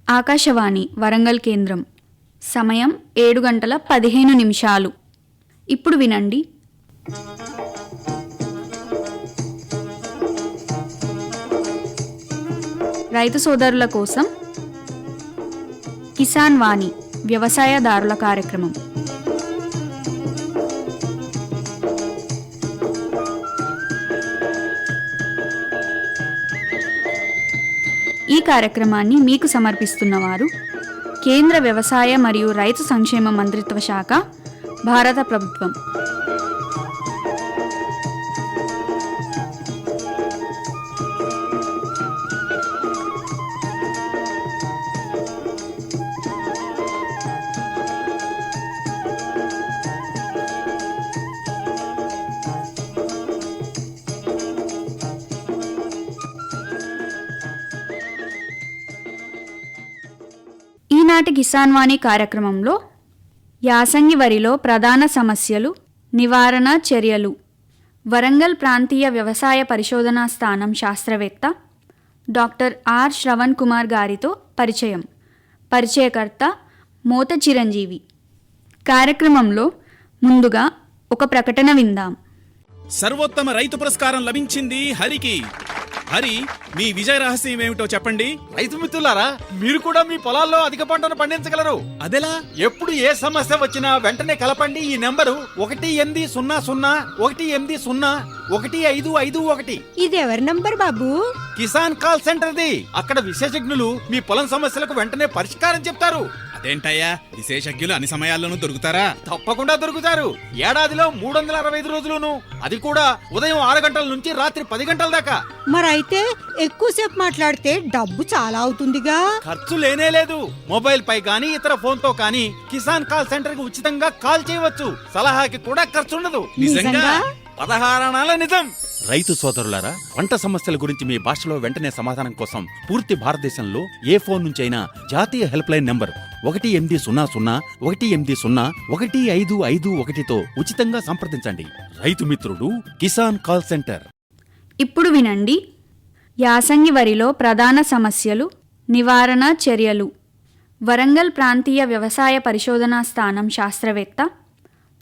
ఆకాశవాణి వరంగల్ కేంద్రం. సమయం 7:15. ఇప్పుడు వినండి. రైతు సోదరుల కోసం కిసాన్ వాణి వ్యవసాయదారుల కార్యక్రమం. ఈ కార్యక్రమాన్ని మీకు సమర్పిస్తున్నవారు కేంద్ర వ్యవసాయ మరియు రైతు సంక్షేమ మంత్రిత్వ శాఖ, భారత ప్రభుత్వం. ఈనాటి కిసాన్ వాణి కార్యక్రమంలో యాసంగి వరిలో ప్రధాన సమస్యలు, నివారణ చర్యలు, వరంగల్ ప్రాంతీయ వ్యవసాయ పరిశోధనా స్థానం శాస్త్రవేత్త డాక్టర్ ఆర్ శ్రవణ్ కుమార్ గారితో పరిచయం. పరిచయకర్త మోత చిరంజీవి. కార్యక్రమంలో ముందుగా ఒక ప్రకటన విందాం. సర్వోత్తమ రైతు పురస్కారం లభించింది హరికి. హరి, మీ విజయ రహస్యం ఏమిటో చెప్పండి. రైతు మిత్రులారా, మీరు కూడా మీ పొలాల్లో అధిక పంటను పండించగలరు. అదెలా? ఎప్పుడు ఏ సమస్య వచ్చినా వెంటనే కలపండి ఈ నెంబరు 1800-180-1551. ఇది ఎవరి నంబర్ బాబు? కిసాన్ కాల్ సెంటర్ది. అక్కడ విశేషజ్ఞులు మీ పొలం సమస్యలకు వెంటనే పరిష్కారం చెప్తారు. అదేంటయ్యా, విశేషజ్ఞులు అన్ని సమయాల్లోనూ దొరుకుతారా? తప్పకుండా దొరుకుతారు. ఏడాదిలో 365 రోజులును, అది కూడా ఉదయం 6 గంటల నుంచి రాత్రి 10 గంటల దాకా. మరైతే ఎక్కువసేపు మాట్లాడితే డబ్బు చాలా అవుతుందిగా. ఖర్చు లేనే లేదు. మొబైల్ పై గానీ ఇతర ఫోన్ తో కానీ కిసాన్ కాల్ సెంటర్ కి ఉచితంగా కాల్ చేయవచ్చు. సలహాకి కూడా ఖర్చుండదు. నిజంగా? 16 అణాల నిజం. రైతు సోదరులారా, పంట సమస్యల గురించి మీ భాషలో వెంటనే సమాధానం కోసం పూర్తి భారతదేశంలో ఏ ఫోన్ నుంచైనా జాతీయ హెల్ప్ లైన్ నంబర్ 1800-180-1551తో ఉచితంగా సంప్రదించండి. రైతు మిత్రుడు కిసాన్ కాల్ సెంటర్. ఇప్పుడు వినండి. యాసంగి వరిలో ప్రధాన సమస్యలు, నివారణ చర్యలు, వరంగల్ ప్రాంతీయ వ్యవసాయ పరిశోధనా స్థానం శాస్త్రవేత్త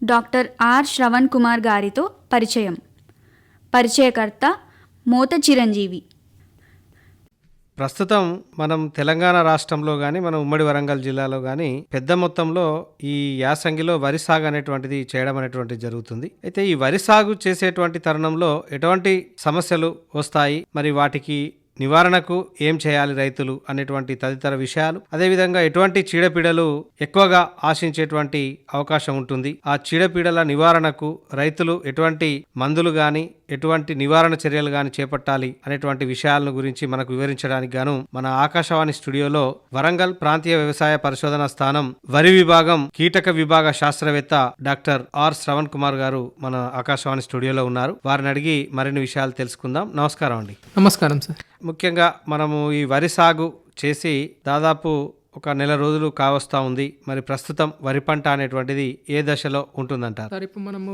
డాక్టర్ ఆర్ శ్రవణ్ కుమార్ గారితో పరిచయం. పరిచయకర్త మోత చిరంజీవి. ప్రస్తుతం మనం తెలంగాణ రాష్ట్రంలో కానీ మన ఉమ్మడి వరంగల్ జిల్లాలో కానీ పెద్ద మొత్తంలో ఈ యాసంగిలో వరి సాగు అనేటువంటిది చేయడం అనేటువంటిది జరుగుతుంది. అయితే ఈ వరి సాగు చేసేటువంటి తరుణంలో ఎటువంటి సమస్యలు వస్తాయి, మరి వాటికి నివారణకు ఏం చేయాలి రైతులు అనేటువంటి తదితర విషయాలు, అదేవిధంగా ఎటువంటి చీడపీడలు ఎక్కువగా ఆశించేటువంటి అవకాశం ఉంటుంది, ఆ చీడపీడల నివారణకు రైతులు ఎటువంటి మందులు గాని ఎటువంటి నివారణ చర్యలు గాని చేపట్టాలి అనేటువంటి విషయాలను గురించి మనకు వివరించడానికి గాను మన ఆకాశవాణి స్టూడియోలో వరంగల్ ప్రాంతీయ వ్యవసాయ పరిశోధనా స్థానం వరి విభాగం కీటక విభాగ శాస్త్రవేత్త డాక్టర్ ఆర్ శ్రవణ్ కుమార్ గారు మన ఆకాశవాణి స్టూడియోలో ఉన్నారు. వారిని అడిగి మరిన్ని విషయాలు తెలుసుకుందాం. నమస్కారం అండి. నమస్కారం సార్. ముఖ్యంగా మనము ఈ వరి సాగు చేసి దాదాపు ఒక నెల రోజులు కావస్తా ఉంది. మరి ప్రస్తుతం వరి పంట అనేటువంటిది ఏ దశలో ఉంటుందంటారు? సార్, ఇప్పుడు మనము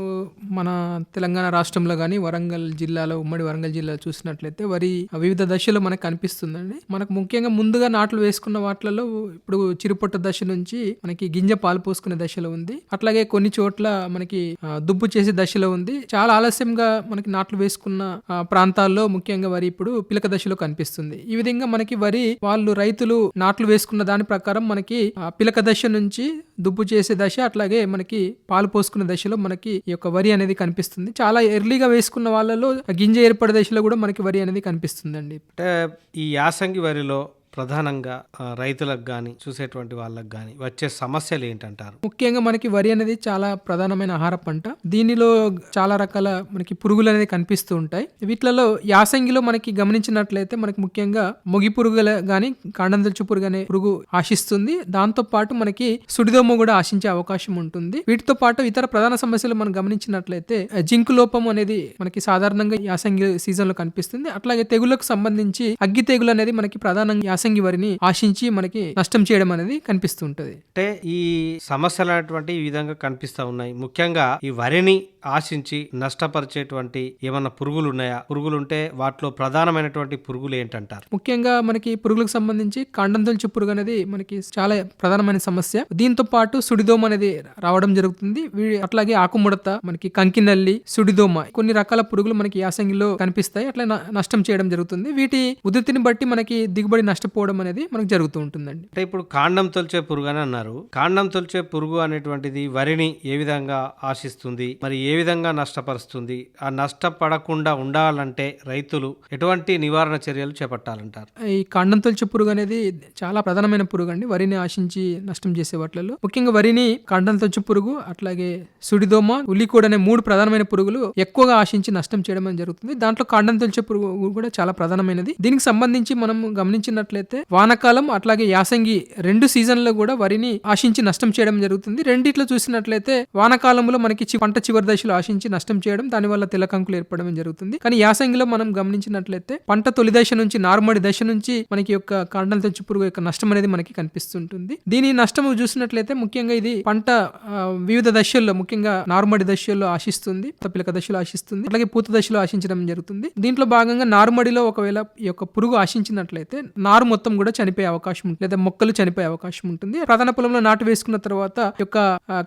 మన తెలంగాణ రాష్ట్రంలో కానీ వరంగల్ జిల్లాలో, ఉమ్మడి వరంగల్ జిల్లాలో చూసినట్లయితే వరి వివిధ దశలో మనకు కనిపిస్తుందండి. మనకు ముఖ్యంగా ముందుగా నాట్లు వేసుకున్న వాటిలలో ఇప్పుడు చిరుపొట్ట దశ నుంచి మనకి గింజ పాలు పోసుకునే దశలో ఉంది. అట్లాగే కొన్ని చోట్ల మనకి దుబ్బు చేసే దశలో ఉంది. చాలా ఆలస్యంగా మనకి నాట్లు వేసుకున్న ప్రాంతాల్లో ముఖ్యంగా వరి ఇప్పుడు పిలక దశలో కనిపిస్తుంది. ఈ విధంగా మనకి వరి వాళ్ళు రైతులు నాట్లు వేసుకున్న దాని ప్రకారం మనకి పిలక దశ నుంచి దుబ్బు చేసే దశ, అట్లాగే మనకి పాలు పోసుకునే దశలో మనకి ఈ యొక్క వరి అనేది కనిపిస్తుంది. చాలా ఎర్లీగా వేసుకున్న వాళ్ళలో గింజ ఏర్పడే దశలో కూడా మనకి వరి అనేది కనిపిస్తుందండి. అంటే ఈ యాసంగి వరిలో ప్రధానంగా రైతులకు కానీ చూసేటువంటి వాళ్ళకి కానీ వచ్చే సమస్యలు ఏంటంటారు? ముఖ్యంగా మనకి వరి అనేది చాలా ప్రధానమైన ఆహార పంట. దీనిలో చాలా రకాల మనకి పురుగులు అనేది కనిపిస్తూ ఉంటాయి. వీటిలలో యాసంగిలో మనకి గమనించినట్లయితే మనకి ముఖ్యంగా మొగి పురుగుల గాని కాండందొచ్చు పురుగు అనే పురుగు ఆశిస్తుంది. దాంతో పాటు మనకి సుడిదోమ కూడా ఆశించే అవకాశం ఉంటుంది. వీటితో పాటు ఇతర ప్రధాన సమస్యలు మనం గమనించినట్లయితే జింక్ లోపం అనేది మనకి సాధారణంగా యాసంగి సీజన్ లో కనిపిస్తుంది. అట్లాగే తెగుళ్లకు సంబంధించి అగ్గి తెగులు అనేది మనకి ప్రధానంగా యాసంగి వరిని ఆశించి మనకి నష్టం చేయడం అనేది కనిపిస్తూ ఉంటది. అంటే ఈ సమస్యలు అనేటువంటి ఈ విధంగా కనిపిస్తా ఉన్నాయి. ముఖ్యంగా ఈ వరిని ఆశించి నష్టపరిచేటువంటి ఏమన్నా పురుగులు ఉన్నాయా? పురుగులుంటే వాటిలో ప్రధానమైనటువంటి పురుగులు ఏంటంటారు? ముఖ్యంగా మనకి పురుగులకు సంబంధించి కాండం తొలచు పురుగు అనేది మనకి చాలా ప్రధానమైన సమస్య. దీంతో పాటు సుడిదోమ అనేది రావడం జరుగుతుంది. అట్లాగే ఆకుముడత, మనకి కంకినల్లి, సుడిదోమ, కొన్ని రకాల పురుగులు మనకి యాసంగిలో కనిపిస్తాయి. అట్లా నష్టం చేయడం జరుగుతుంది. వీటి ఉధృతిని బట్టి మనకి దిగుబడి నష్టపోవడం అనేది మనకు జరుగుతూ ఉంటుందండి. అంటే ఇప్పుడు కాండం తొలిచే పురుగు అని అన్నారు. కాండం తొలిచే పురుగు అనేటువంటిది వరిని ఏ విధంగా ఆశిస్తుంది, మరి ఏ విధంగా నష్టపరుస్తుంది? ఆ నష్టపడకుండా ఉండాలంటే రైతులు ఎటువంటి నివారణ చర్యలు చేపట్టాలంటారు? ఈ కాండం తొలచు పురుగు అనేది చాలా ప్రధానమైన పురుగు అండి, వరిని ఆశించి నష్టం చేసే వాటిలో. ముఖ్యంగా వరిని కాండం తొలచు పురుగు, అట్లాగే సుడిదోమ, ఉల్లికోడ్ అనే 3 ప్రధానమైన పురుగులు ఎక్కువగా ఆశించి నష్టం చేయడం అనేది జరుగుతుంది. దాంట్లో కాండం తొలచు పురుగు కూడా చాలా ప్రధానమైనది. దీనికి సంబంధించి మనం గమనించినట్లయితే వానాకాలం అట్లాగే యాసంగి 2 సీజన్లో కూడా వరిని ఆశించి నష్టం చేయడం జరుగుతుంది. రెండిట్లో చూసినట్లయితే వానాకాలంలో మనకి పంట చివరి దశలో ఆశించి నష్టం చేయడం, దానివల్ల తెల్లకంకులు ఏర్పడడం జరుగుతుంది. కానీ యాసంగిలో మనం గమనించినట్లయితే పంట తొలి దశ నుంచి నారుమడి దశ నుంచి మనకి యొక్క కాండం తొలచు పురుగు యొక్క నష్టం అనేది మనకి కనిపిస్తుంటుంది. దీని నష్టం చూసినట్లయితే ముఖ్యంగా ఇది పంట వివిధ దశల్లో, ముఖ్యంగా నారుమడి దశల్లో ఆశిస్తుంది, పిలక దశలో ఆశిస్తుంది, అలాగే పూత దశలో ఆశించడం జరుగుతుంది. దీంట్లో భాగంగా నారుమడిలో ఒకవేళ ఈ యొక్క పురుగు ఆశించినట్లయితే నారు మొత్తం కూడా చనిపోయే అవకాశం ఉంటుంది, లేదా మొక్కలు చనిపోయే అవకాశం ఉంటుంది. ప్రధాన పొలంలో నాటు వేసుకున్న తర్వాత యొక్క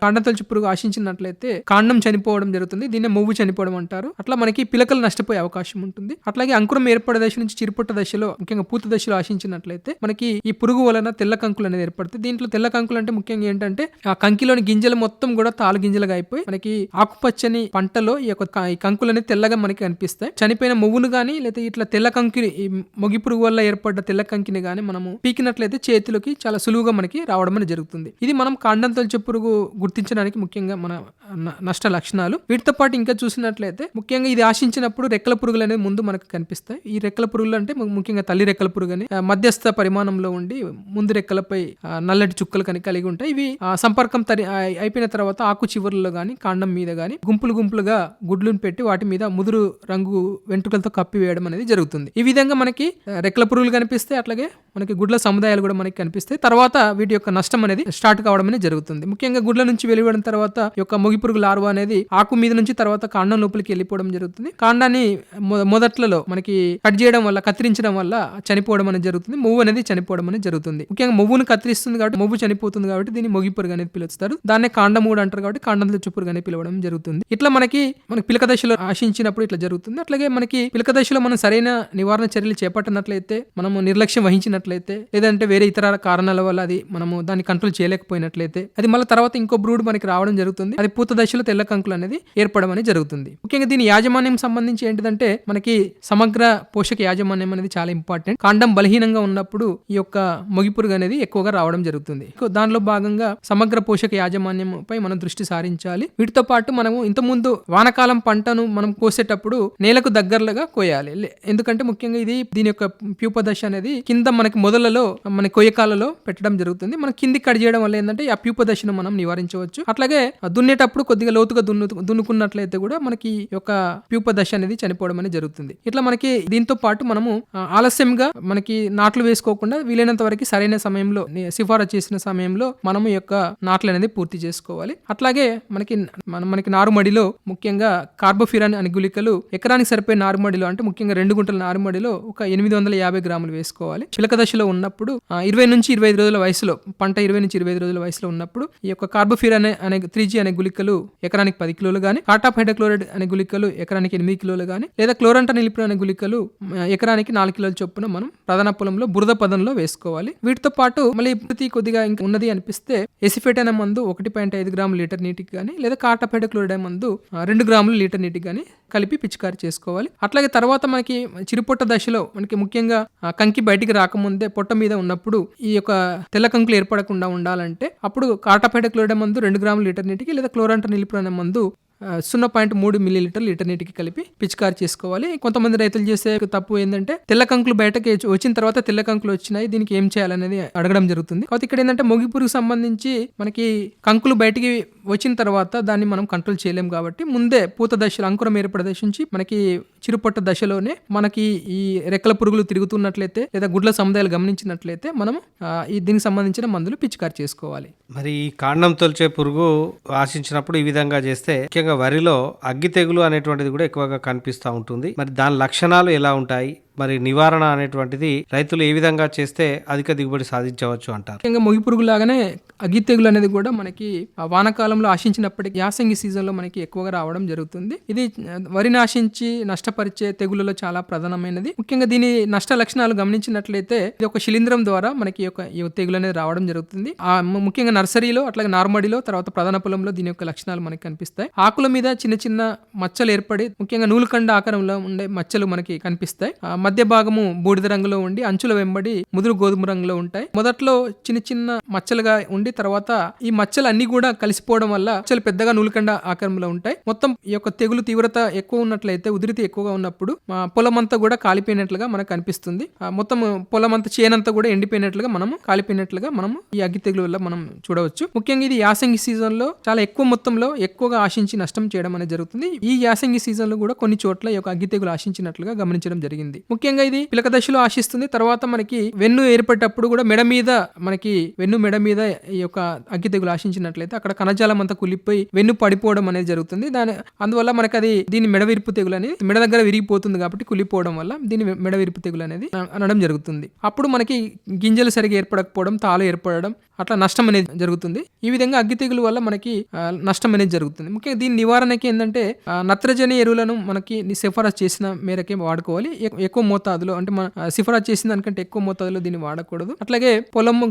కాండం తొలచు పురుగు ఆశించినట్లయితే కాండం చనిపోవడం జరుగుతుంది. దీన్ని మొవ్వు చనిపోవడం అంటారు. అట్లా మనకి పిలకలు నష్టపోయే అవకాశం ఉంటుంది. అట్లాగే అంకురం ఏర్పడే దశ నుంచి చిరుపొట్ట దశలో, ముఖ్యంగా పూత దశలో ఆశించినట్లయితే మనకి ఈ పురుగు వలన తెల్ల కంకులు అనేది ఏర్పడుతుంది. దీంట్లో తెల్ల కంకులు అంటే ముఖ్యంగా ఏంటంటే ఆ కంకిలోని గింజలు మొత్తం కూడా తాలు గింజలుగా అయిపోయి మనకి ఆకుపచ్చని పంటలో ఈ యొక్క ఈ కంకులు అనేది తెల్లగా మనకి కనిపిస్తాయి. చనిపోయిన మొవ్వును గానీ లేదా ఇట్లా తెల్ల కంకి, ఈ మొగి పురుగు వల్ల ఏర్పడ్డ తెల్ల కంకిని గానీ మనము పీకినట్లయితే చేతిలోకి చాలా సులువుగా మనకి రావడం అనేది జరుగుతుంది. ఇది మనం కాండం తొలచు పురుగు గుర్తించడానికి ముఖ్యంగా మన నష్ట లక్షణాలు. వీటితో పాటు ఇంకా చూసినట్లయితే ముఖ్యంగా ఇది ఆశించినప్పుడు రెక్కల పురుగులు అనేది ముందు మనకు కనిపిస్తాయి. ఈ రెక్కల పురుగులు అంటే ముఖ్యంగా తల్లి రెక్కల పురుగు అని మధ్యస్థ పరిమాణంలో ఉండి ముందు రెక్కలపై నల్లటి చుక్కలు కలిగి ఉంటాయి. ఇవి సంపర్కం అయిపోయిన తర్వాత ఆకు చివరిలో గానీ కాండం మీద గానీ గుంపులుగా గుడ్లను పెట్టి వాటి మీద ముదురు రంగు వెంట్రుకలతో కప్పి వేయడం అనేది జరుగుతుంది. ఈ విధంగా మనకి రెక్కల పురుగులు కనిపిస్తాయి, అట్లాగే మనకి గుడ్ల సముదాయాలు కూడా మనకి కనిపిస్తాయి. తర్వాత వీటి యొక్క నష్టం అనేది స్టార్ట్ కావడం అనేది జరుగుతుంది. ముఖ్యంగా గుడ్ల నుంచి వెలువడిన తర్వాత యొక్క మొగి పురుగు లార్వా అనేది ఆకు మీద నుంచి తర్వాత కాండం లోపలికి వెళ్ళిపోవడం జరుగుతుంది. కాండాన్ని మొదట్లలో మనకి కట్ చేయడం వల్ల, కత్తిరించడం వల్ల చనిపోవడం అనేది జరుగుతుంది. మొవ్వు అనేది చనిపోవడం అనేది జరుగుతుంది. ముఖ్యంగా మొవ్వును కత్తిరిస్తుంది కాబట్టి మొవ్వు చనిపోతుంది కాబట్టి దీన్ని మొగి పురుగు అనేది పిలుస్తారు. దాన్నే కాండమూడు అంటారు కాబట్టి కాండం తొలచు పురుగు అనేది పిలవడం జరుగుతుంది. ఇట్లా మనకి పిలక దశలో ఆశించినప్పుడు ఇట్లా జరుగుతుంది. అట్లాగే మనకి పిలక దశలో మనం సరైన నివారణ చర్యలు చేపట్టినట్లయితే, మనము నిర్లక్ష్యం వహించినట్లయితే, లేదంటే వేరే ఇతర కారణాల వల్ల అది మనము దాన్ని కంట్రోల్ చేయలేకపోయినట్లయితే అది మళ్ళీ తర్వాత ఇంకో బ్రూడ్ మనకి రావడం జరుగుతుంది. అది పూత దశలో తెల్ల కంకులు అనేది ఏర్పడడం అనేది జరుగుతుంది. ముఖ్యంగా దీని యాజమాన్యం సంబంధించి ఏంటిదంటే మనకి సమగ్ర పోషక యాజమాన్యం అనేది చాలా ఇంపార్టెంట్. కాండం బలహీనంగా ఉన్నప్పుడు ఈ యొక్క మొగి పురుగు అనేది ఎక్కువగా రావడం జరుగుతుంది. దానిలో భాగంగా సమగ్ర పోషక యాజమాన్యం పై మనం దృష్టి సారించాలి. వీటితో పాటు మనము ఇంతకుముందు వానాకాలం పంటను మనం కోసేటప్పుడు నేలకు దగ్గరగా కోయాలి. ఎందుకంటే ముఖ్యంగా దీని యొక్క ప్యూప దశ అనేది కింద మనకి మొదలలో మన కొయ్యకాలలో పెట్టడం జరుగుతుంది. మనం కింది కట్ చేయడం వల్ల ఏంటంటే ఆ ప్యూప దశను మనం నివారించవచ్చు. అట్లాగే దున్నేటప్పుడు కొద్దిగా లోతుగా దున్నుకున్నట్లయితే కూడా మనకి యొక్క ప్యూప దశ అనేది చనిపోవడం అనేది జరుగుతుంది. ఇట్లా మనకి దీంతో పాటు మనము ఆలస్యంగా మనకి నాట్లు వేసుకోకుండా వీలైనంత వరకు సరైన సమయంలో, సిఫారసు చేసిన సమయంలో మనము యొక్క నాట్లు అనేది పూర్తి చేసుకోవాలి. అట్లాగే మనకి నారుమడిలో ముఖ్యంగా కార్బోఫిరాన్ అనే గుళికలు ఎకరానికి సరిపోయే నారుమడిలో, అంటే ముఖ్యంగా 2 గుంటల నారుమడిలో ఒక 850 గ్రాములు వేసుకోవాలి. చిలక దశలో ఉన్నప్పుడు 20 నుంచి 25 రోజుల వయసులో, పంట 20 నుంచి 25 రోజుల వయసులో ఉన్నప్పుడు ఈ యొక్క కార్బోఫిరాన్ అనే 3G అనే గుళికలు ఎకరానికి 10 కిలోలు గానీ, కార్టాప్ హైడ్రోక్లోరైడ్ అనే గుళికలు ఎకరానికి 8 కిలోలు గానీ, లేదా క్లోరంటనిలిప్రోల్ అనే గుళికలు ఎకరానికి 4 కిలోల చొప్పున మనం ప్రధాన పొలంలో బురద పదంలో వేసుకోవాలి. వీటితో పాటు మళ్ళీ కొద్దిగా ఇంకా ఉన్నది అనిపిస్తే ఎసిఫేట్ అనే మందు 1.5 గ్రాములు లీటర్ నీటికి గానీ, లేదా కార్టాప్ హైడ్రోక్లోరైడ్ అనే మందు 2 గ్రాములు లీటర్ నీటికి గానీ కలిపి పిచికారి చేసుకోవాలి. అట్లాగే తర్వాత మనకి చిరుపొట్ట దశలో మనకి ముఖ్యంగా కంకి బయటికి రాకముందే పొట్ట మీద ఉన్నప్పుడు ఈ యొక్క తెల్ల కంకులు ఏర్పడకుండా ఉండాలంటే అప్పుడు కార్టాప్ హైడ్రోక్లోరైడ్ మందు 2 గ్రాములు లీటర్ నీటికి, లేదా క్లోరంటనిలిప్రోల్ అనే మందు 0.3 మిల్లీలీటర్ లీటర్ నీటికి కలిపి పిచికారి చేసుకోవాలి. కొంతమంది రైతులు చేసే తప్పు ఏంటంటే తెల్ల కంకులు బయటకి వచ్చిన తర్వాత తెల్ల కంకులు వచ్చినాయి, దీనికి ఏం చేయాలనేది అడగడం జరుగుతుంది. కాబట్టి ఇక్కడ ఏంటంటే మొగి పురుగు సంబంధించి మనకి కంకులు బయటికి వచ్చిన తర్వాత దాన్ని మనం కంట్రోల్ చేయలేం కాబట్టి ముందే పూత దశలో అంకురం ఏర్పడే దశ నుంచి మనకి చిరుపొట్ట దశలోనే మనకి ఈ రెక్కల పురుగులు తిరుగుతున్నట్లయితే లేదా గుడ్ల సముదాయాలు గమనించినట్లయితే మనం దీనికి సంబంధించిన మందులు పిచికారి చేసుకోవాలి. మరి ఈ కాండం తొలిచే పురుగు ఆశించినప్పుడు ఈ విధంగా చేస్తే ముఖ్యంగా వరిలో అగ్గి తెగులు అనేటువంటిది కూడా ఎక్కువగా కనిపిస్తూ ఉంటుంది. మరి దాని లక్షణాలు ఎలా ఉంటాయి, మరి నివారణ అనేటువంటిది రైతులు ఏ విధంగా చేస్తే అధిక దిగుబడి సాధించవచ్చు అంటారు? ముఖ్యంగా మొగి పురుగు లాగానే అగ్గి తెగులు అనేది కూడా మనకి వానాకాలంలో ఆశించినప్పటికీ యాసంగి సీజన్లో మనకి ఎక్కువగా రావడం జరుగుతుంది. ఇది వరిని ఆశించి నష్టపరిచే తెగులలో చాలా ప్రధానమైనది. ముఖ్యంగా దీని నష్ట లక్షణాలు గమనించినట్లయితే ఇది ఒక శిలీంధ్రం ద్వారా మనకి ఈ తెగులు అనేది రావడం జరుగుతుంది. ముఖ్యంగా నర్సరీలో అట్లాగే నార్మడిలో తర్వాత ప్రధాన పొలంలో దీని యొక్క లక్షణాలు మనకి కనిపిస్తాయి. ఆకుల మీద చిన్న చిన్న మచ్చలు ఏర్పడి ముఖ్యంగా నూలుకండ ఆకారంలో ఉండే మచ్చలు మనకి కనిపిస్తాయి. మధ్య భాగము బూడిద రంగులో ఉండి అంచుల వెంబడి ముదురు గోధుమ రంగులో ఉంటాయి. మొదట్లో చిన్న చిన్న మచ్చలుగా ఉండి తర్వాత ఈ మచ్చలు అన్ని కూడా కలిసిపోవడం వల్ల మచ్చలు పెద్దగా నూలుకండ ఆకారంలో ఉంటాయి. మొత్తం ఈ యొక్క తెగులు తీవ్రత ఎక్కువ ఉన్నట్లయితే, ఉధృతి ఎక్కువగా ఉన్నప్పుడు పొలం అంతా కూడా కాలిపోయినట్లుగా మనకు కనిపిస్తుంది. మొత్తం పొలం అంతా చేనంతా కూడా ఎండిపోయినట్లుగా కాలిపోయినట్లుగా మనము ఈ అగ్గి తెగులు వల్ల మనం చూడవచ్చు. ముఖ్యంగా ఇది యాసంగి సీజన్ లో చాలా ఎక్కువ మొత్తంలో ఎక్కువగా ఆశించి నష్టం చేయడం అనేది జరుగుతుంది. ఈ యాసంగి సీజన్ లో కూడా కొన్ని చోట్ల ఈ యొక్క అగ్గి తెగులు ఆశించినట్లుగా గమనించడం జరిగింది. ముఖ్యంగా ఇది పిలక దశలో ఆశిస్తుంది. తర్వాత మనకి వెన్ను ఏర్పడేటప్పుడు కూడా మెడ మీద ఈ యొక్క అగ్గి తెగులు ఆశించినట్లయితే అక్కడ కణజాలం అంతా కులిపోయి వెన్ను పడిపోవడం అనేది జరుగుతుంది. అందువల్ల మనకి దీని మెడ విరుపు తెగులు అనేది మెడ దగ్గర విరిగిపోతుంది కాబట్టి కులిపోవడం వల్ల దీని మెడ విరుపు తెగులు అనేది అనడం జరుగుతుంది. అప్పుడు మనకి గింజలు సరిగా ఏర్పడకపోవడం, తాలు ఏర్పడడం, అట్లా నష్టం అనేది జరుగుతుంది. ఈ విధంగా అగ్గి తెగులు వల్ల మనకి నష్టం అనేది జరుగుతుంది. ముఖ్యంగా దీని నివారణకి ఏంటంటే నత్రజని ఎరువులను మనకి సిఫారసు చేసిన మేరకే వాడుకోవాలి. ఎక్కువ మోతాదులో అంటే మన సిఫారసు చేసిన దానికంటే ఎక్కువ మోతాదులో దీన్ని వాడకూడదు. అట్లాగే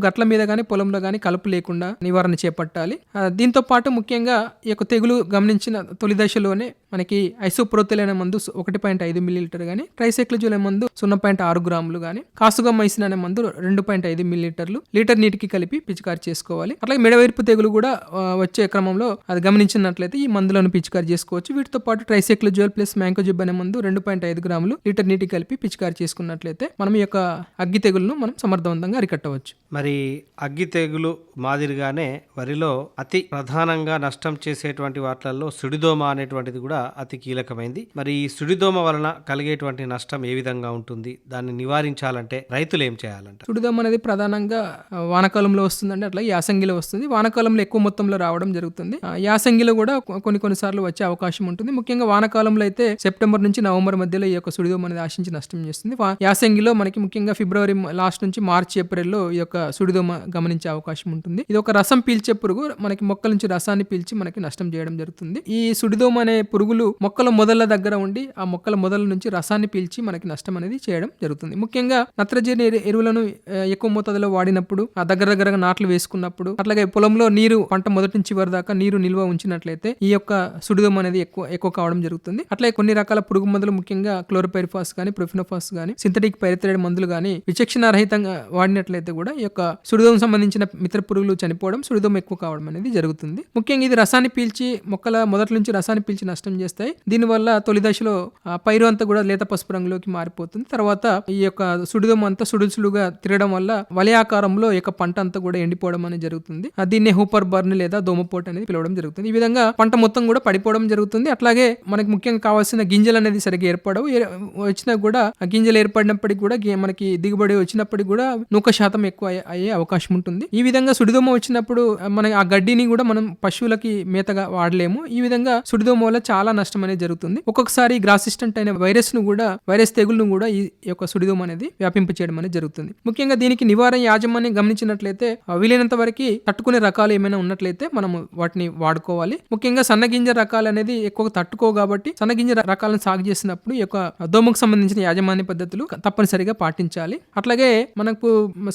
గట్ల మీద కానీ పొలంలో కానీ కలుపు లేకుండా నివారణ చేపట్టాలి. దీంతో పాటు ముఖ్యంగా ఈ యొక్క తెగులు గమనించిన తొలి దశలోనే మనకి ఐసోప్రోతిల్ అనే మందు 1.5 మిల్లీలీటర్ గానీ, ట్రైసైక్లోజోల్ అనే మందు 0.6 గ్రాములు గానీ, కాసుగమైసిన్ అనే మందు 2.5 మిల్లీలీటర్లు లీటర్ నీటికి కలిపి పిచికారి చేసుకోవాలి. అట్లాగే మెడవైర్పు తెగులు కూడా వచ్చే క్రమంలో అది గమనించినట్లయితే ఈ మందులను పిచికారి చేసుకోవచ్చు. వీటితో పాటు ట్రైసైక్లోజోల్ ప్లస్ మ్యాంకోజిబ్ అనే మందు 2.5 గ్రాములు లీటర్ నీటికి కలిపి పిచికారి చేసుకున్నట్లయితే మనం ఈ యొక్క అగ్గి తెగులను మనం సమర్థవంతంగా అరికట్టవచ్చు. మరి అగ్గి తెగులు మాదిరిగానే వరిలో అతి ప్రధానంగా నష్టం చేసేటువంటి వాటిల్లో సుడిదోమ అనేటువంటిది కూడా అతి కీలకమైంది. మరి ఈ సుడిదోమ వలన కలిగేటువంటి నష్టం ఏ విధంగా ఉంటుంది, దాన్ని నివారించాలంటే రైతులు ఏం చేయాలంట? సుడిదోమ అనేది ప్రధానంగా వానాకాలంలో వస్తుందండి, అట్లా యాసంగిలో వస్తుంది. వానాకాలంలో ఎక్కువ మొత్తంలో రావడం జరుగుతుంది. యాసంగిలో కూడా కొన్నిసార్లు వచ్చే అవకాశం ఉంటుంది. ముఖ్యంగా వానాకాలంలో అయితే సెప్టెంబర్ నుంచి నవంబర్ మధ్యలో ఈ యొక్క సుడిదోమ అనేది ఆశించి నష్టం చేస్తుంది. యాసంగిలో మనకి ముఖ్యంగా ఫిబ్రవరి లాస్ట్ నుంచి మార్చి ఏప్రిల్లో ఈ యొక్క సుడిదోమ గమనించే అవకాశం ఉంటుంది. ఇది ఒక రసం పీల్చే పురుగు, మనకి మొక్కల నుంచి రసాన్ని పీల్చి మనకి నష్టం చేయడం జరుగుతుంది. ఈ సుడిదోమ అనే పురుగులు మొక్కల మొదల దగ్గర ఉండి ఆ మొక్కల మొదల నుంచి రసాన్ని పీల్చి మనకి నష్టం అనేది చేయడం జరుగుతుంది. ముఖ్యంగా నత్రజని ఎరువులను ఎక్కువ మోతాదులో వాడినప్పుడు, ఆ దగ్గరగా నాట్లు వేసుకున్నప్పుడు, అట్లాగే పొలంలో నీరు పంట మొదటి నుంచి చివరి దాకా నీరు నిల్వ ఉంచినట్లయితే ఈ యొక్క సుడిదోమ అనేది ఎక్కువ కావడం జరుగుతుంది. అట్లాగే కొన్ని రకాల పురుగు మందులు ముఖ్యంగా క్లోరోపైరిఫాస్ గానీ, ప్రొఫినోఫాస్ గానీ, సింథటిక్ పైరిథ్రైడ్ మందులు గానీ విచక్షణ రహితంగా వాడినట్లయితే కూడా ఈ యొక్క సుడిదోమ సంబంధించిన మిత్ర పురుగులు చనిపోవడం, సుడిదోమ ఎక్కువ కావడం అనేది జరుగుతుంది. ముఖ్యంగా ఇది రసాన్ని పీల్చి మొక్కల మొదటి నుంచి రసాన్ని పీల్చి నష్టం చేస్తాయి. దీనివల్ల తొలి దశలో పైరు అంతా కూడా లేత పసుపు రంగులోకి మారిపోతుంది. తర్వాత ఈ యొక్క సుడిదోమ అంతా సుడుసుడుగా తిరగడం వల్ల వలయాకారంలో ఈ యొక్క పంట అంతా కూడా ఎండిపోవడం అనేది జరుగుతుంది. దీన్నే హూపర్ బర్న్ లేదా దోమపోటు అనేది పిలవడం జరుగుతుంది. ఈ విధంగా పంట మొత్తం కూడా పడిపోవడం జరుగుతుంది. అట్లాగే మనకి ముఖ్యంగా కావాల్సిన గింజలు అనేది సరిగ్గా ఏర్పడవు. వచ్చినా కూడా ఆ గింజలు ఏర్పడినప్పటికీ కూడా మనకి దిగుబడి వచ్చినప్పటికీ కూడా నూక శాతం ఎక్కువ అయ్యే అవకాశం ఉంటుంది. ఈ విధంగా సుడిదోమ వచ్చినప్పుడు మన ఆ గడ్డిని కూడా మనం పశువులకి మేతగా వాడలేము. ఈ విధంగా సుడిదోమ వల్ల చాలా నష్టం అనేది జరుగుతుంది. ఒక్కొక్కసారి గ్రాసిస్టెంట్ అయిన వైరస్ తెగులను కూడా ఈ యొక్క సుడిదోమ అనేది వ్యాపింప చేయడం అనేది జరుగుతుంది. ముఖ్యంగా దీనికి నివారణ యాజమాన్యం గమనించినట్లయితే వీలైనంత వరకు తట్టుకునే రకాలు ఏమైనా ఉన్నట్లయితే మనము వాటిని వాడుకోవాలి. ముఖ్యంగా సన్నగింజ రకాలు అనేది ఎక్కువ తట్టుకో కాబట్టి సన్నగింజ రకాలను సాగు చేసినప్పుడు ఈ యొక్క దోమకు సంబంధించిన యాజమాన్య పద్ధతులు తప్పనిసరిగా పాటించాలి. అట్లాగే మనకు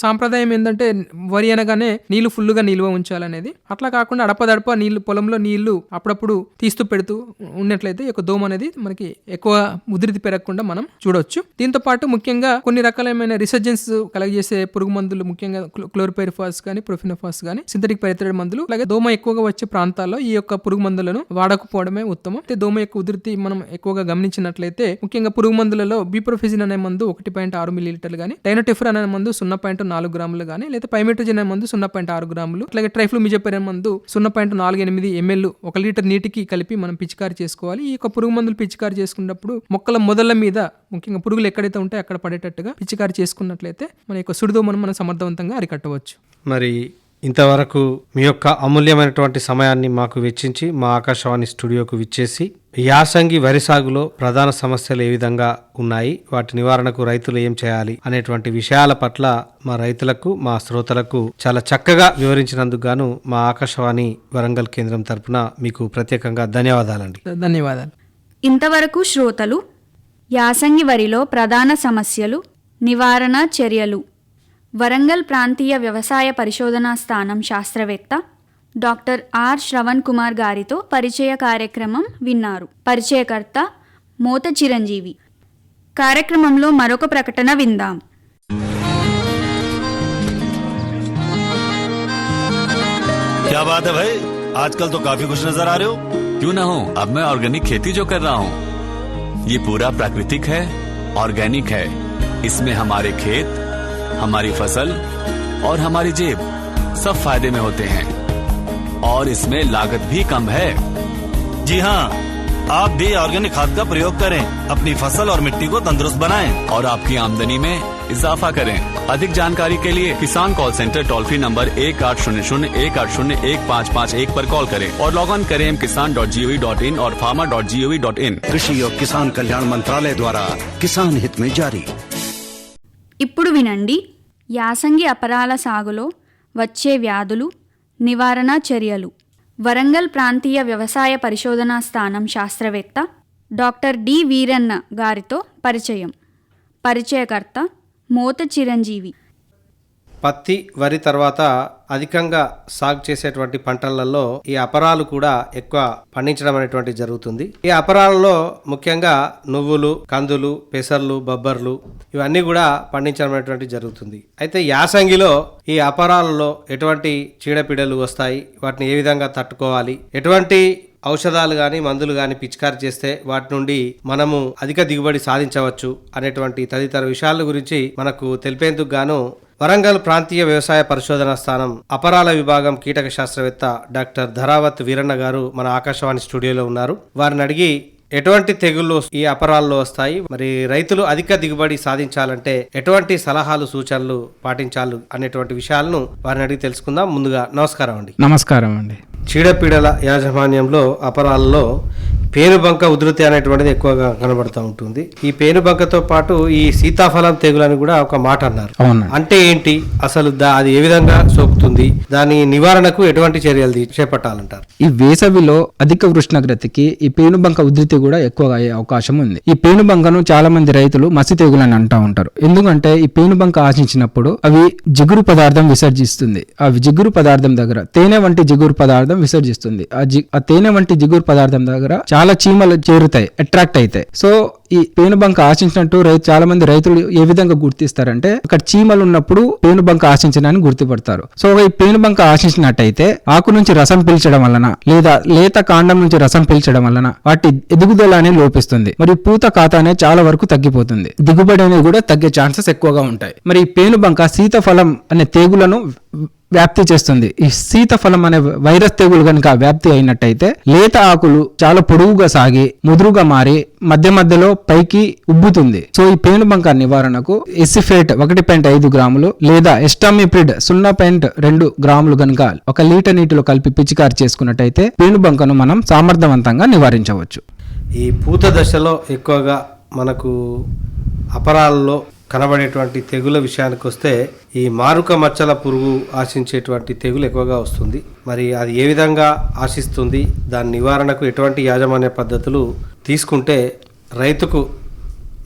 సాంప్రదాయం ఏంటంటే వరి అనగానే నీళ్లు ఫుల్లుగా నిల్వ ఉంచాలనేది. అట్లా కాకుండా అడపదడప నీళ్లు పొలంలో నీళ్లు అప్పుడప్పుడు తీస్తూ పెడుతూ ఉన్నట్లయితే ఈ యొక్క దోమ అనేది మనకి ఎక్కువ ఉధృతి పెరగకుండా మనం చూడవచ్చు. దీంతో పాటు ముఖ్యంగా కొన్ని రకాలైన రిసర్జెన్స్ కలగజేసే పురుగు మందులు ముఖ్యంగా క్లోరోపైరిఫాస్ కానీ, ప్రొఫినోఫాస్ కానీ, సింథటిక్ పైరిథ్రైడ్ మందులు, అలాగే దోమ ఎక్కువగా వచ్చే ప్రాంతాల్లో ఈ యొక్క పురుగు మందులను వాడకపోవడమే ఉత్తమం. దోమ యొక్క ఉధృతి మనం ఎక్కువగా గమనించినట్లయితే ముఖ్యంగా పురుగు మందులలో క్లోరిప్రోఫెజిన్ అనే మందు 1.6 మిల్లీలీటర్లు కానీ, డైనోటెఫర్ అనే మందు 0.4 గ్రాములు కానీ, లేదా పైమెట్రోజిన్ అనే మందు 0.6 గ్రాములు, అట్లాగే ట్రైఫ్లూమిజపైర్ అనే మందు 0.48 ml 1 లీటర్ నీటికి కలిపి మనం పిచికారి చేసుకోవాలి. ఈ యొక్క పురుగు మందులు పిచికారి చేసుకున్నప్పుడు మొక్కల మొదళ్ళ మీద ముఖ్యంగా పురుగులు ఎక్కడైతే ఉంటాయో అక్కడ పడేటట్టుగా పిచికారి చేసుకున్నట్లయితే మన యొక్క సుడిదోమను మనం సమర్థవంతంగా అరికట్టవచ్చు. మరి ఇంతవరకు మీ యొక్క అమూల్యమైనటువంటి సమయాన్ని మాకు వెచ్చించి మా ఆకాశవాణి స్టూడియోకు విచ్చేసి యాసంగి వరి సాగులో ప్రధాన సమస్యలు ఏ విధంగా ఉన్నాయి, వాటి నివారణకు రైతులు ఏం చేయాలి అనేటువంటి విషయాల పట్ల మా రైతులకు, మా శ్రోతలకు చాలా చక్కగా వివరించినందుకు గాను మా ఆకాశవాణి వరంగల్ కేంద్రం తరపున మీకు ప్రత్యేకంగా ధన్యవాదాలండి. ధన్యవాదాలు. ఇంతవరకు శ్రోతలు యాసంగి వరిలో ప్రధాన సమస్యలు, నివారణ చర్యలు, వరంగల్ ప్రాంతీయ వ్యవసాయ పరిశోధనా స్థానం శాస్త్రవేత్త డాక్టర్ ఆర్ శ్రవణ్ కుమార్ గారితో పరిచయ కార్యక్రమం విన్నారు. పరిచయకర్త మోత చిరంజీవి. కార్యక్రమంలో మరొక ప్రకటన విందాం. क्या बात है भाई, आजकल तो काफी खुश नजर आ रहे हो. क्यों ना हो, अब मैं ऑर्गेनिक खेती जो कर रहा हूँ ये पूरा प्राकृतिक है, ऑर्गेनिक है. इसमें हमारे खेत, हमारी फसल और हमारी जेब सब फायदे में होते हैं और इसमें लागत भी कम है. जी हाँ, आप भी ऑर्गेनिक खाद का प्रयोग करें, अपनी फसल और मिट्टी को तंदुरुस्त बनाएं और आपकी आमदनी में इजाफा करें. अधिक जानकारी के लिए किसान call centre toll free number 1800-180-1551 पर कॉल करें और लॉग ऑन करें kisan.gov.in और farmer.gov.in. कृषि और किसान कल्याण मंत्रालय द्वारा किसान हित में जारी. ఇప్పుడు వినండి, యాసంగి అపరాల సాగులో వచ్చే వ్యాధులు, నివారణ చర్యలు, వరంగల్ ప్రాంతీయ వ్యవసాయ పరిశోధనా స్థానం శాస్త్రవేత్త డాక్టర్ డి వీరన్న గారితో పరిచయం. పరిచయకర్త మోత చిరంజీవి. పత్తి, వరి తర్వాత అధికంగా సాగు చేసేటువంటి పంటలలో ఈ అపరాలు కూడా ఎక్కువ పండించడం అనేటువంటి జరుగుతుంది. ఈ అపరాలలో ముఖ్యంగా నువ్వులు, కందులు, పెసర్లు, బొబ్బర్లు ఇవన్నీ కూడా పండించడం అనేటువంటి జరుగుతుంది. అయితే యాసంగిలో ఈ అపరాలలో ఎటువంటి చీడపీడలు వస్తాయి, వాటిని ఏ విధంగా తట్టుకోవాలి, ఎటువంటి ఔషధాలు కానీ మందులు కానీ పిచికారి చేస్తే వాటి నుండి మనము అధిక దిగుబడి సాధించవచ్చు అనేటువంటి తదితర విషయాల గురించి మనకు తెలిపేందుకు గాను వరంగల్ ప్రాంతీయ వ్యవసాయ పరిశోధనా స్థానం అపరాల విభాగం కీటక శాస్త్రవేత్త డాక్టర్ ధరావత్ వీరన్న గారు మన ఆకాశవాణి స్టూడియోలో ఉన్నారు. వారిని అడిగి ఎటువంటి తెగుళ్ళు ఈ అపరాల్లో వస్తాయి, మరి రైతులు అధిక దిగుబడి సాధించాలంటే ఎటువంటి సలహాలు సూచనలు పాటించాలి అనేటువంటి విషయాలను వారిని అడిగి తెలుసుకుందాం. ముందుగా నమస్కారం అండి. నమస్కారం అండి. చీడపీడల యాజమాన్యంలో అపరాలలో పేనుబంక ఉధృతి అనేటువంటిది ఎక్కువగా కనబడుతూ ఉంటుంది. ఈ పేనుబంకతో పాటు ఈ సీతాఫలం తెగులని కూడా ఒక మాట అన్నారు. అంటే ఏంటి అసలు, అది ఏ విధంగా సోకుతుంది, దాని నివారణకు ఎటువంటి చర్యలు చేపట్టాలంటారు? ఈ వేసవిలో అధిక ఉష్ణోగ్రతకి ఈ పేనుబంక ఉధృతి కూడా ఎక్కువగా అయ్యే అవకాశం ఉంది. ఈ పేనుబంకను చాలా మంది రైతులు మసి తెగులు అని అంటూ ఉంటారు. ఎందుకంటే ఈ పేనుబంక ఆశించినప్పుడు అవి జిగురు పదార్థం విసర్జిస్తుంది. ఆ జిగురు పదార్థం దగ్గర తేనె వంటి జిగురు పదార్థం విసర్జిస్తుంది. ఆ తేనె వంటి జిగురు పదార్థం దగ్గర చాలా చీమలు చేరుతాయి, అట్రాక్ట్ అవుతాయి. సో ఈ పేనుబంక ఆశించినట్టు చాలా మంది రైతులు ఏ విధంగా గుర్తిస్తారంటే అక్కడ చీమలు ఉన్నప్పుడు పేనుబంక ఆశించడాన్ని గుర్తుపడతారు. సో ఈ పేనుబంక ఆశించినట్టయితే ఆకు నుంచి రసం పీల్చడం వలన లేదా లేత కాండం నుంచి రసం పీల్చడం వలన వాటి ఎదుగుదల అనేది లోపిస్తుంది. మరి పూత ఖాతా అనేది చాలా వరకు తగ్గిపోతుంది. దిగుబడి అనేది కూడా తగ్గే ఛాన్సెస్ ఎక్కువగా ఉంటాయి. మరి ఈ పేనుబంక సీతాఫలం అనే తెగులను వ్యాప్తి చేస్తుంది. ఈ సీతాఫలం అనే వైరస్ తెగులు కనుక వ్యాప్తి అయినట్టయితే లేత ఆకులు చాలా పొడవుగా సాగి ముదురుగా మారి మధ్య మధ్యలో పైకి ఉబ్బుతుంది. సో ఈ పేనుబంక నివారణకు ఎసిఫేట్ 1.5 గ్రాములు లేదా ఎస్టామిప్రిడ్ 0.2 గ్రాములు కనుక 1 లీటర్ నీటిలో కలిపి పిచికారి చేసుకున్నట్టయితే పేనుబంకను మనం సమర్థవంతంగా నివారించవచ్చు. ఈ పూత దశలో ఎక్కువగా మనకు అపరాలలో కనబడేటువంటి తెగుల విషయానికి వస్తే ఈ మారుక మచ్చల పురుగు ఆశించేటువంటి తెగులు ఎక్కువగా వస్తుంది. మరి అది ఏ విధంగా ఆశిస్తుంది, దాని నివారణకు ఎటువంటి యాజమాన్య పద్ధతులు తీసుకుంటే రైతుకు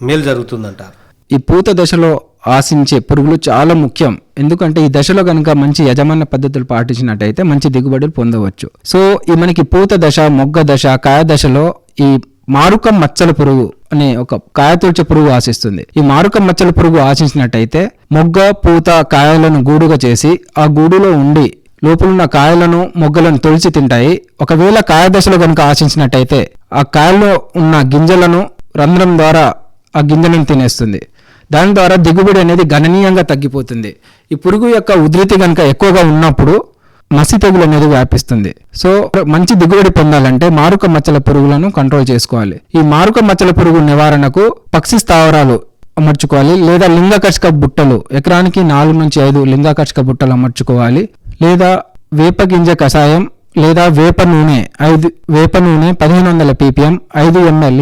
మేలు జరుగుతుందంటారు? ఈ పూత దశలో ఆశించే పురుగులు చాలా ముఖ్యం. ఎందుకంటే ఈ దశలో కనుక మంచి యజమాన్య పద్ధతులు పాటించినట్టయితే మంచి దిగుబడులు పొందవచ్చు. సో ఈ మనకి పూత దశ, మొగ్గ దశ, కాయ దశలో ఈ మారుకం మచ్చల పురుగు అనే ఒక కాయతొల్చ పురుగు ఆశిస్తుంది. ఈ మారుకం మచ్చల పురుగు ఆశించినట్టయితే మొగ్గ, పూత, కాయలను గూడుగా చేసి ఆ గూడులో ఉండి లోపలున్న కాయలను, మొగ్గలను తొలిచి తింటాయి. ఒకవేళ కాయ దశలో కనుక ఆశించినట్టయితే ఆ కాయల్లో ఉన్న గింజలను రంధ్రం ద్వారా ఆ గింజలను తినేస్తుంది. దాని ద్వారా దిగుబడి అనేది గణనీయంగా తగ్గిపోతుంది. ఈ పురుగు యొక్క ఉధృతి కనుక ఎక్కువగా ఉన్నప్పుడు మసి తెగులు అనేది వ్యాపిస్తుంది. సో మంచి దిగుబడి పొందాలంటే మారుక మచ్చల పురుగులను కంట్రోల్ చేసుకోవాలి. ఈ మారుక మచ్చల పురుగు నివారణకు పక్షి స్థావరాలు అమర్చుకోవాలి, లేదా లింగాకర్షక బుట్టలు ఎకరానికి 4 నుంచి 5 లింగాకర్షక బుట్టలు అమర్చుకోవాలి, లేదా వేప గింజ కషాయం లేదా వేప నూనె 1500 ppm 5 ml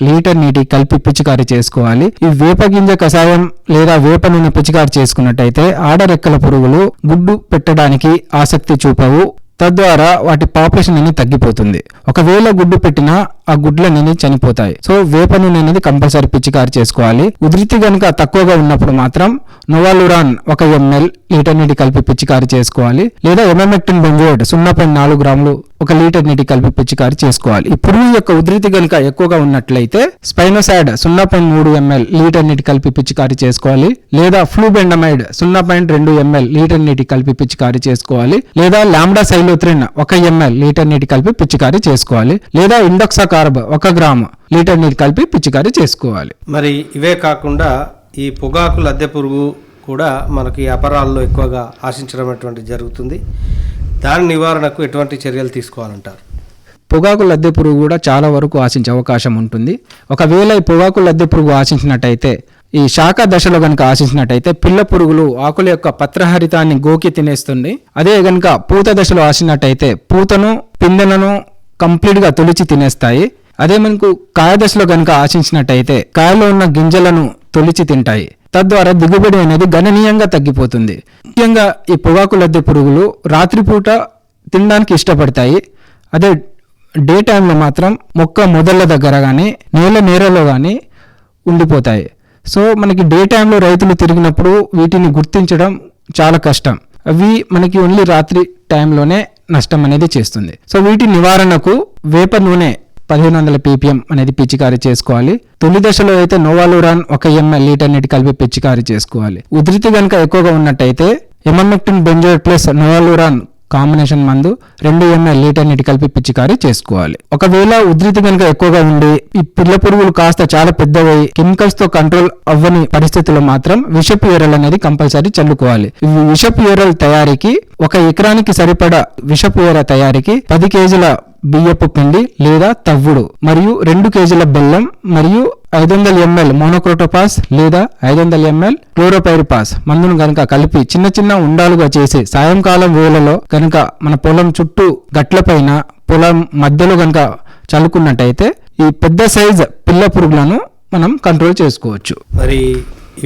లీటర్ నీటి కలిపి పిచికారీ చేసుకోవాలి. ఈ వేప గింజ కషాయం లేదా వేప నూనె పిచికారీ చేసుకున్నట్టయితే ఆడరెక్కల పురుగులు గుడ్డు పెట్టడానికి ఆసక్తి చూపవు. తద్వారా వాటి పాపులేషన్ అనేది తగ్గిపోతుంది. ఒకవేళ గుడ్డు పెట్టినా ఆ గుడ్లనేది చనిపోతాయి. సో వేప నూనె అనేది కంపల్సరీ పిచికారీ చేసుకోవాలి. ఉధృతి కనుక తక్కువగా ఉన్నప్పుడు మాత్రం నోవాలురాన్ 1 ml లీటర్ నీటి కలిపి పిచికారీ చేసుకోవాలి, లేదా ఎమామెక్టిన్ బెంజోయేట్ 0.4 గ్రాములు 1 లీటర్ నీటి కలిపి పిచికారీ చేసుకోవాలి. ఈ పురుగు యొక్క ఉధృతి కనుక ఎక్కువగా ఉన్నట్లయితే స్పైనోసాడ్ 0.3 ml లీటర్ నీటి కలిపి పిచికారీ చేసుకోవాలి, లేదా ఫ్లూబెండమైడ్ 0.2 ml లీటర్ నీటి కలిపి పిచికారీ చేసుకోవాలి, లేదా లాంబ్డా సైలోత్రిన్ 1 ml లీటర్ నీటి కలిపి పిచికారీ చేసుకోవాలి, లేదా ఇండోక్సా కార్బ్ 1 గ్రాము లీటర్ నీటి కలిపి పిచికారీ చేసుకోవాలి. మరి ఇవే కాకుండా ఈ పొగాకు లద్దె పురుగు కూడా మనకి అపరాల్లో ఎక్కువగా ఆశించడం అటువంటిది జరుగుతుంది. దాని నివారణకు ఎటువంటి చర్యలు తీసుకోవాలంటారు? పొగాకు లద్దె పురుగు కూడా చాలా వరకు ఆశించే అవకాశం ఉంటుంది. ఒకవేళ ఈ పొగాకు లద్దె పురుగు ఆశించినట్టయితే, ఈ శాఖ దశలో కనుక ఆశించినట్టయితే పిల్ల పురుగులు ఆకుల యొక్క పత్రహరితాన్ని గోకి తినేస్తుంది. అదే కనుక పూత దశలో ఆశించినట్టయితే పూతను పిందెలను కంప్లీట్గా తొలిచి తినేస్తాయి. అదే మనకు కాయ దశలో కనుక ఆశించినట్టయితే కాయలో ఉన్న గింజలను తొలిచి తింటాయి. తద్వారా దిగుబడి అనేది గణనీయంగా తగ్గిపోతుంది. ముఖ్యంగా ఈ పొగాకు లద్దె పురుగులు రాత్రిపూట తినడానికి ఇష్టపడతాయి. అదే డే టైంలో మాత్రం మొక్క మొదళ్ళ దగ్గర కానీ నేలలో కానీ ఉండిపోతాయి. సో మనకి డే టైంలో రైతులు తిరిగినప్పుడు వీటిని గుర్తించడం చాలా కష్టం. అవి మనకి ఓన్లీ రాత్రి టైంలోనే నష్టం అనేది చేస్తుంది. సో వీటి నివారణకు వేప నూనె 1500 ppm అనేది పిచికారీ చేసుకోవాలి. తొలి దశలో అయితే నోవాలురాన్ 1 ml లీటర్ నీటి కలిపి పిచికారీ చేసుకోవాలి. ఉధృతి కనుక ఎక్కువగా ఉన్నట్టయితే ఎమామెక్టిన్ బెంజోయేట్ ప్లస్ నోవాలురాన్ కాంబినేషన్ మందు 2 ml లీటర్ నీటి కలిపి పిచికారీ చేసుకోవాలి. ఒకవేళ ఉధృతి కనుక ఎక్కువగా ఉండి ఈ పిల్ల పురుగులు కాస్త చాలా పెద్దవై కెమికల్స్ తో కంట్రోల్ అవ్వని పరిస్థితుల్లో మాత్రం విషపు ఎరలు అనేది కంపల్సరీ చల్లుకోవాలి. ఈ విషపు ఎరల తయారీకి 1 ఎకరానికి సరిపడా విషపు ఎర తయారీకి 10 కేజీల బియ్యపు పిండి లేదా తవ్వుడు మరియు 2 కేజీల బెల్లం మరియు 500 ml మోనోక్రోటోపాస్ లేదా 500 ml క్లోరోపైరిపాస్ మందును కనుక కలిపి చిన్న చిన్న ఉండాలుగా చేసి సాయంకాలం వేళలో కనుక మన పొలం చుట్టూ గట్లపైన పొలం మధ్యలో కనుక చల్లుకున్నట్టయితే ఈ పెద్ద సైజ్ పిల్ల పురుగులను మనం కంట్రోల్ చేసుకోవచ్చు. మరి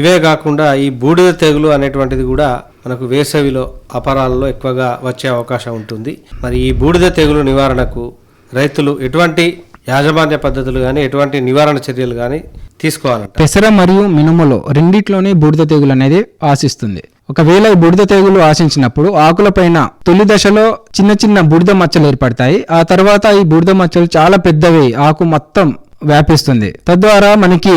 ఇవే కాకుండా ఈ బూడిద తెగులు అనేటువంటిది కూడా మనకు వేసవిలో అపరాలలో ఎక్కువగా వచ్చే అవకాశం ఉంటుంది. మరి ఈ బూడిద తెగులు నివారణకు రైతులు ఎటువంటి యాజమాన్య పద్ధతులు కానీ ఎటువంటి నివారణ చర్యలు కానీ తీసుకోవాలంట? పెసర మరియు మినుములో రెండిట్లోనే బూడిద తెగులు అనేది ఆశిస్తుంది. ఒకవేళ ఈ బూడిద తెగులు ఆశించినప్పుడు ఆకులపైన తొలి దశలో చిన్న చిన్న బూడిద మచ్చలు ఏర్పడతాయి. ఆ తర్వాత ఈ బూడిద మచ్చలు చాలా పెద్దవి ఆకు మొత్తం వ్యాపిస్తుంది. తద్వారా మనకి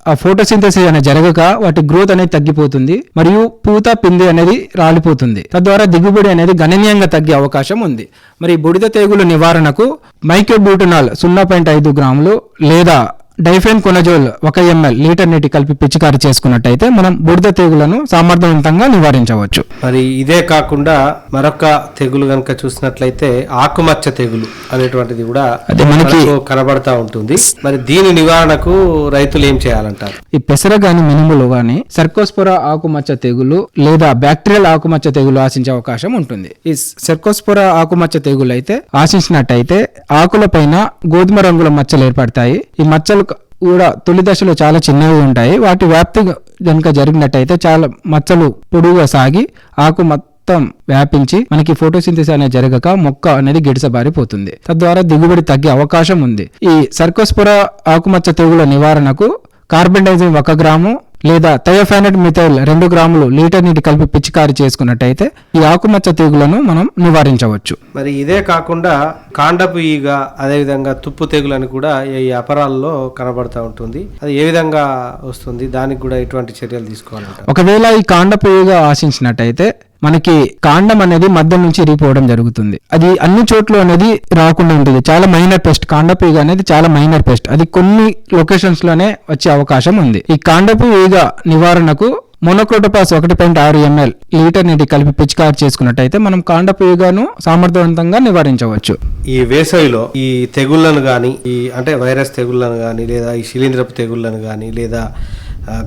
ఆ ఫోటోసింథసిస్ అనేది జరగక వాటి గ్రోత్ అనేది తగ్గిపోతుంది మరియు పూత పిండి అనేది రాలిపోతుంది. తద్వారా దిగుబడి అనేది గణనీయంగా తగ్గే అవకాశం ఉంది. మరి బూడిద తెగులు నివారణకు మైక్రోబ్యూటనాల్ 0.5 గ్రాములు లేదా డైఫెన్ కొనజోల్ 1 ml లీటర్ నీటి కలిపి పిచికారీ చేసుకున్నట్టయితే మనం బూడిద తెగులను సమర్థవంతంగా నివారించవచ్చు. మరి ఇదే కాకుండా మరొక తెగులు కనుక చూసినట్లయితే ఆకుమచ్చ తెగులు అనేటువంటిది కూడా మనకి కనబడతా ఉంటుంది. మరి దీని నివారణకు రైతులు ఏం చేయాలంటారు? ఈ పెసర గాని మినుములు గాని సర్కోస్పోరా ఆకుమచ్చ తెగులు లేదా బ్యాక్టీరియల్ ఆకుమచ్చ తెగులు ఆశించే అవకాశం ఉంటుంది. ఈ సర్కోస్పోరా ఆకుమచ్చ తెగులు అయితే ఆశించినట్టయితే ఆకుల పైన గోధుమ రంగుల మచ్చలు ఏర్పడతాయి. ఈ మచ్చలు కూడా తొలి దశలో చాలా చిన్నవి ఉంటాయి. వాటి వ్యాప్తి కనుక జరిగినట్టయితే చాలా మచ్చలు పొడుగుగా సాగి ఆకు మొత్తం వ్యాపించి మనకి ఫోటోసింథసిస్ అనేది జరగక మొక్క అనేది గిడసబారిపోతుంది. తద్వారా దిగుబడి తగ్గే అవకాశం ఉంది. ఈ సర్కోస్పోరా ఆకుమచ్చ తెగుల నివారణకు కార్బెండైజిన్ 1 గ్రాము లేదా థయోఫానట్ మిథైల్ 2 గ్రాములు లీటర్ నీటి కలిపి పిచికారీ చేసుకున్నట్టయితే ఈ ఆకుమచ్చ తెగులను మనం నివారించవచ్చు. మరి ఇదే కాకుండా కాండపు ఈగ అదేవిధంగా తుప్పు తెగులు అని కూడా ఈ అపరాల్లో కనబడతా ఉంటుంది. అది ఏ విధంగా వస్తుంది? దానికి కూడా ఎటువంటి చర్యలు తీసుకోవాలంట? ఒకవేళ ఈ కాండపు ఈగ ఆశించినట్టయితే మనకి కాండం అనేది మధ్య నుంచి ఇరిగిపోవడం జరుగుతుంది. అది అన్ని చోట్ల అనేది రాకుండా ఉంటుంది. చాలా మైనర్ పెస్ట్. కాండపు ఈగ అనేది చాలా మైనర్ పెస్ట్. అది కొన్ని లొకేషన్స్ లోనే వచ్చే అవకాశం ఉంది. ఈ కాండపు ఈగ నివారణకు మోనోక్రోటోపాస్ 1.6 ml లీటర్ నీటి కలిపి పిచికారి చేసుకున్నట్టయితే మనం కాండపు ఈగను సమర్థవంతంగా నివారించవచ్చు. ఈ వేసవిలో ఈ తెగుళ్లను కానీ అంటే వైరస్ తెగుళ్లను కానీ లేదా ఈ శిలీంధ్రపు తెగుళ్లను కానీ లేదా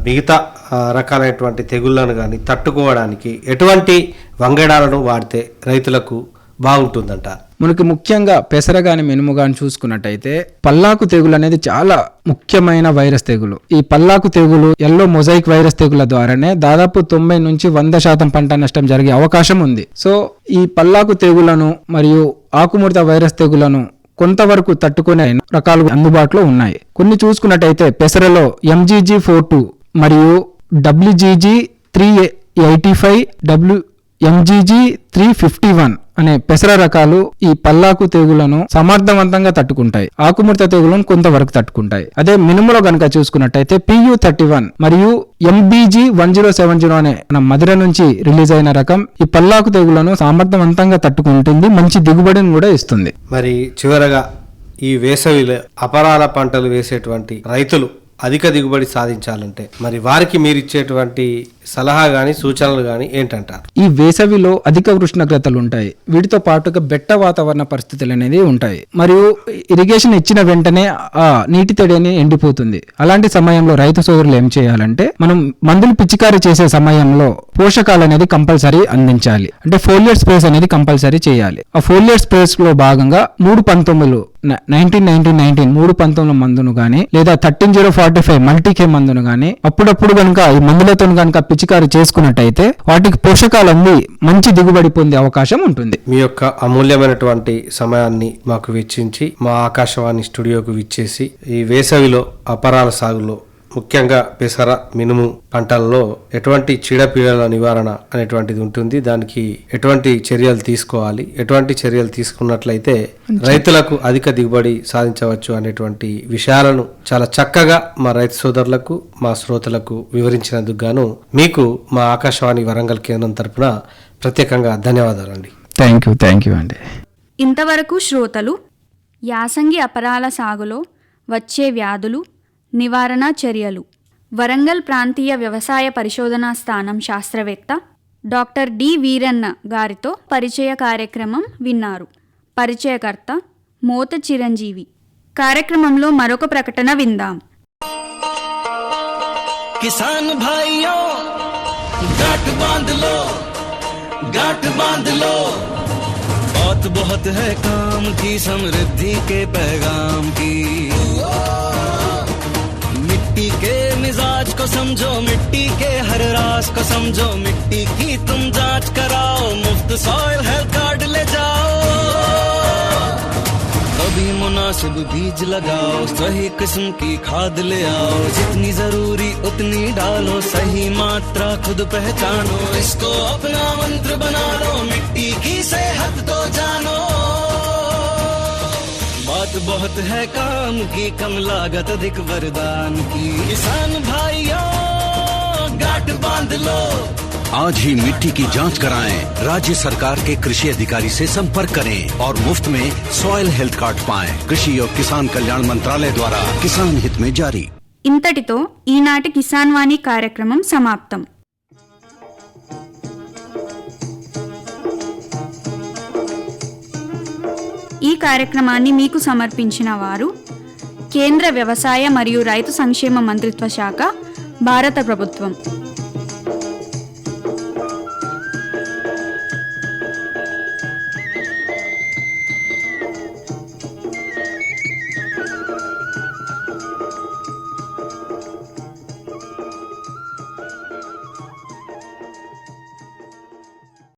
మిగతా రకాలైనటువంటి తెగుళ్లను కానీ తట్టుకోవడానికి ఎటువంటి వంగడాలను వాడితే రైతులకు బాగుంటుందంట? మనకి ముఖ్యంగా పెసర గాని మినుము గాని చూసుకున్నట్టయితే పల్లాకు తెగులు అనేది చాలా ముఖ్యమైన వైరస్ తెగులు. ఈ పల్లాకు తెగులు ఎల్లో మొజాయిక్ వైరస్ తెగుల ద్వారానే దాదాపు 90 నుంచి 100% పంట నష్టం జరిగే అవకాశం ఉంది. సో ఈ పల్లాకు తెగులను మరియు ఆకుముడత వైరస్ తెగులను కొంతవరకు తట్టుకునే రకాలు అందుబాటులో ఉన్నాయి. కొన్ని చూసుకున్నట్టయితే పెసరలో MGG42 మరియు WGG385 MGG351 అనే పెసర రకాలు ఈ పల్లాకు తెగులను సమర్థవంతంగా తట్టుకుంటాయి. ఆకుముడత తెగులను కొంతవరకు తట్టుకుంటాయి. అదే మినుములో గనక చూసుకున్నట్టయితే PU31 మరియు MBG1070 అనే మన మదిర నుంచి రిలీజ్ అయిన రకం ఈ పల్లాకు తెగులను సమర్థవంతంగా తట్టుకుంటుంది. మంచి దిగుబడిని కూడా ఇస్తుంది. మరి చివరగా ఈ వేసవిలో అపరాల పంటలు వేసేటువంటి రైతులు అధిక దిగుబడి సాధించాలంటే మరి వారికి మీరు ఇచ్చేటువంటి సలహా గాని సూచనలు గాని ఏంటంటారు? ఈ వేసవిలో అధిక ఉష్ణోగ్రతలు ఉంటాయి. వీటితో పాటుగా బెట్ట వాతావరణ పరిస్థితులు అనేది ఉంటాయి. మరియు ఇరిగేషన్ ఇచ్చిన వెంటనే ఆ నీటి తడి అనేది ఎండిపోతుంది. అలాంటి సమయంలో రైతు సోదరులు ఏం చేయాలంటే మనం మందులు పిచికారీ చేసే సమయంలో పోషకాలు అనేది కంపల్సరీ అందించాలి. అంటే ఫోలియర్ స్ప్రేస్ అనేది కంపల్సరీ చేయాలి. ఆ ఫోలియర్ స్ప్రేస్ లో భాగంగా 319 మందును గాని లేదా 13045 మల్టీకే మందును గాని అప్పుడప్పుడు గనుక ఈ మందులతో గనుక పిచికారి చేసుకున్నట్టయితే వాటికి పోషకాలు అంది మంచి దిగుబడి పొందే అవకాశం ఉంటుంది. మీ యొక్క అమూల్యమైనటువంటి సమయాన్ని మాకు వెచ్చించి మా ఆకాశవాణి స్టూడియోకు విచ్చేసి ఈ వేసవిలో అపరాల సాగులో ముఖ్యంగా పెసర మినుము పంటల్లో ఎటువంటి చీడపీడల నివారణ అనేటువంటిది ఉంటుంది, దానికి ఎటువంటి చర్యలు తీసుకోవాలి, ఎటువంటి చర్యలు తీసుకున్నట్లయితే రైతులకు అధిక దిగుబడి సాధించవచ్చు అనేటువంటి విషయాలను చాలా చక్కగా మా రైతు సోదరులకు మా శ్రోతలకు వివరించినందుకు గాను మీకు మా ఆకాశవాణి వరంగల్ కేంద్రం తరపున ప్రత్యేకంగా ధన్యవాదాలండి. థ్యాంక్ యూ అండి. ఇంతవరకు శ్రోతలు యాసంగి అపరాల సాగులో వచ్చే వ్యాధులు, నివారణ చర్యలు వరంగల్ ప్రాంతీయ వ్యవసాయ పరిశోధనా స్థానం శాస్త్రవేత్త డాక్టర్ డి వీరన్న గారితో పరిచయ కార్యక్రమం విన్నారు. పరిచయకర్త మోత చిరంజీవి. కార్యక్రమంలో మరొక ప్రకటన విందాం. किसान भाइयों गांठ बांध लो बात बहुत है काम की, समृद्धि के पैगाम की। मिट्टी के मिजाज को समझो, मिट्टी के हर राज को समझो, मिट्टी की तुम जांच कराओ, मुफ्त सॉइल हेल्थ कार्ड ले जाओ। कभी मुनासिब बीज लगाओ, सही किस्म की खाद ले आओ, जितनी जरूरी उतनी डालो, सही मात्रा खुद पहचानो, इसको अपना मंत्र बना लो, मिट्टी की सेहत तो जानो। बात बहुत है काम की, कम लागत अधिक वरदान की, किसान भाइयों गांठ बांध लो। आज ही मिट्टी की जांच कराएं, राज्य सरकार के कृषि अधिकारी से संपर्क करें और मुफ्त में सॉइल हेल्थ कार्ड पाएं। कृषि और किसान कल्याण मंत्रालय द्वारा किसान हित में जारी. ఇంతటితో ఈనాటి కిసాన్ వాణి కార్యక్రమం సమాప్తం. ఈ కార్యక్రమాన్ని మీకు సమర్పించిన వారు కేంద్ర వ్యవసాయ మరియు రైతు సంక్షేమ మంత్రిత్వ శాఖ, భారత ప్రభుత్వం.